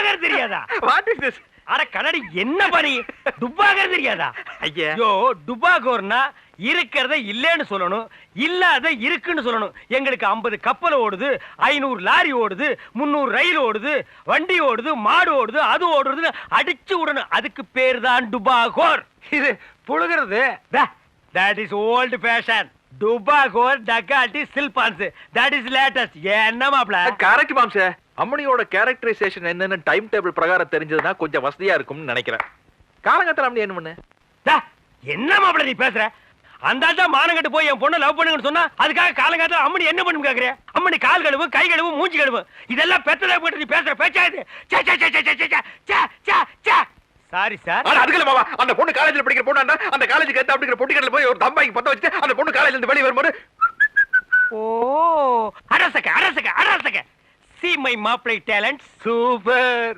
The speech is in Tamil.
டுப்பாகர் தெரியாதா? What is this? அட கண்ணாடி என்ன பண்ணி டுப்பாகர் தெரியாதா? ஐயா ஐயோ டுபாகோர்னா இருக்கிறத இல்லன்னு சொல்லணும், இல்லாத இருக்குன்னு சொல்லணும். எங்களுக்கு 50 கப்பல் ஓடுது, 500 லாரி ஓடுது, 300 ரயில் ஓடுது, வண்டி ஓடுது, மாடு ஓடுது, அது ஓடுறது அடிச்சு விடணும். அதுக்கு பேர் தான் டுபாகோர். இது புழுகிறது. That is old fashion. டுபாகோர் dacoity சில்பான்ஸ். That is latest. என்ன மாப்ள? கரெக்ட் மாம்ஸ். அம்மனியோட கேரக்டரைசேஷன் என்னன்னு டைம் டேபிள் பிரகாரம் தெரிஞ்சதுன்னா கொஞ்சம் வசதியா இருக்கும்னு நினைக்கிறேன். காலங்கத்துல அம்மனி என்ன பண்ணு? என்ன மாப்ள நீ பேசுற? அந்த ஆளா மானங்கட்டு போய் என் பொண்ணை லவ் பண்ணுங்கன்னு சொன்னா அதுக்காக காலங்காலத்துல அம்மனி என்ன பண்ணும் கேக்குற? அம்மனி கால் கழுவு, கை கழுவு, மூஞ்சி கழுவு. இதெல்லாம் பெத்ததா போட்டு நீ பேசுற பேச்சா இது? Sorry sir. அதுக்குள்ள மாமா அந்த பொண்ணு காலேஜ்ல படிக்கிற பொண்ணு அந்த காலேஜுக்கு ஏத்த அப்படிங்கிற பொட்டிக்கடல போய் ஒரு தம்பாய்க்கு பத்த வச்சுட்டு அந்த பொண்ணு காலேஜ்ல இருந்து வெளிய வரும்போது ஓ அரசக. See my மாப்பிளை talent. சூப்பர்.